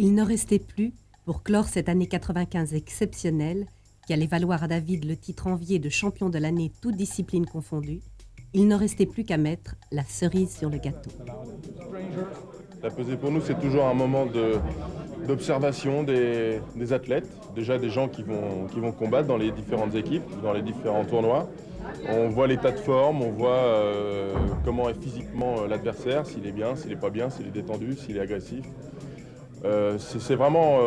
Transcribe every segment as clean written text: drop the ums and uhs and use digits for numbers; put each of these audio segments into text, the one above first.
Il ne restait plus, pour clore cette année 95 exceptionnelle, qui allait valoir à David le titre envié de champion de l'année toutes disciplines confondues, il ne restait plus qu'à mettre la cerise sur le gâteau. La pesée pour nous, c'est toujours un moment d'observation des athlètes, déjà des gens qui vont combattre dans les différentes équipes, dans les différents tournois. On voit l'état de forme, on voit comment est physiquement l'adversaire, s'il est bien, s'il n'est pas bien, s'il est détendu, s'il est agressif. C'est vraiment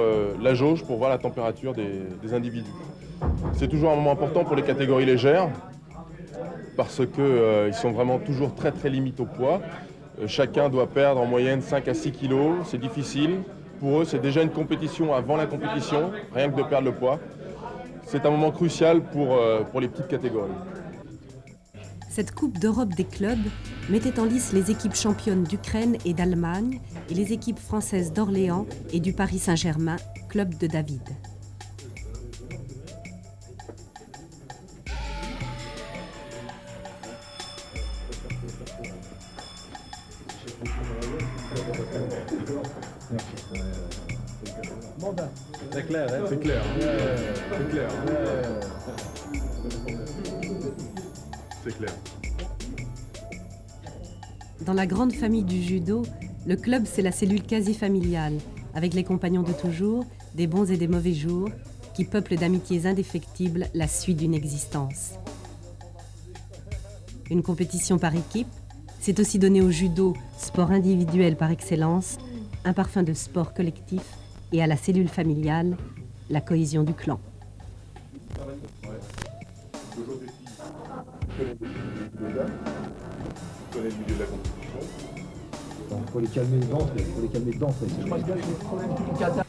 la jauge pour voir la température des individus. C'est toujours un moment important pour les catégories légères parce qu'ils sont vraiment toujours très très limités au poids. Chacun doit perdre en moyenne 5 à 6 kilos, c'est difficile. Pour eux, c'est déjà une compétition avant la compétition, rien que de perdre le poids. C'est un moment crucial pour les petites catégories. Cette Coupe d'Europe des clubs mettait en lice les équipes championnes d'Ukraine et d'Allemagne et les équipes françaises d'Orléans et du Paris Saint-Germain, club de David. C'est clair, hein? C'est clair. C'est clair. C'est clair. Dans la grande famille du judo, le club, c'est la cellule quasi familiale, avec les compagnons de toujours, des bons et des mauvais jours, qui peuplent d'amitiés indéfectibles la suite d'une existence. Une compétition par équipe, c'est aussi donner au judo, sport individuel par excellence, un parfum de sport collectif et à la cellule familiale, la cohésion du clan. Il faut les calmer dedans, il faut les calmer dedans. Je crois que j'ai des problèmes du Qatar.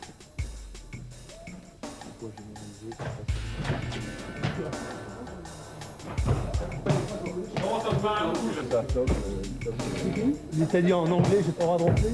L'italien en anglais, j'ai pas le droit de rentrer.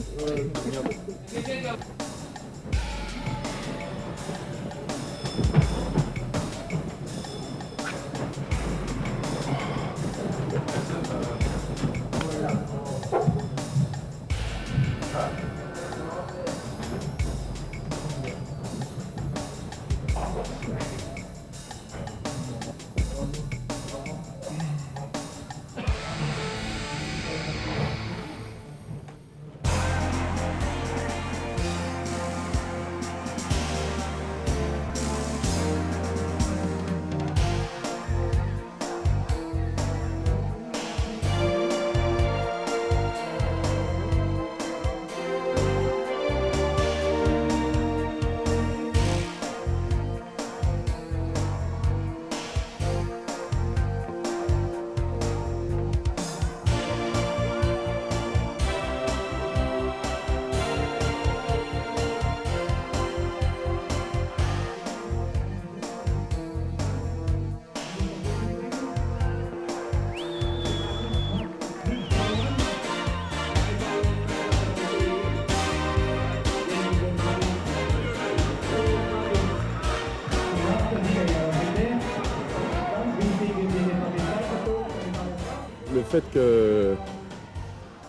Le fait que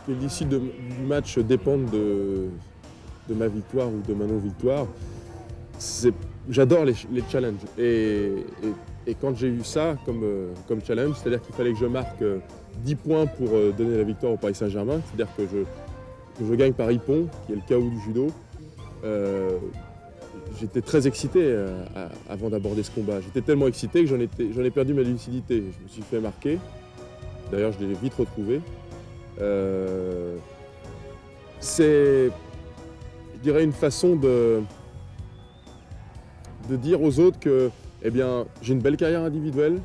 l'issue du match dépende de ma victoire ou de ma non-victoire, j'adore les challenges. Et quand j'ai eu ça comme challenge, c'est-à-dire qu'il fallait que je marque 10 points pour donner la victoire au Paris Saint-Germain, c'est-à-dire que je gagne par ippon, qui est le KO du judo, j'étais très excité avant d'aborder ce combat. J'étais tellement excité que j'en ai perdu ma lucidité. Je me suis fait marquer. D'ailleurs, je l'ai vite retrouvé. C'est, je dirais, une façon de dire aux autres que, eh bien, j'ai une belle carrière individuelle,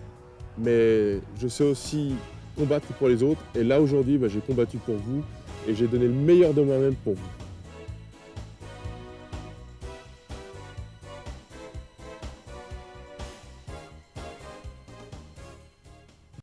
mais je sais aussi combattre pour les autres. Et là, aujourd'hui, j'ai combattu pour vous et j'ai donné le meilleur de moi-même pour vous.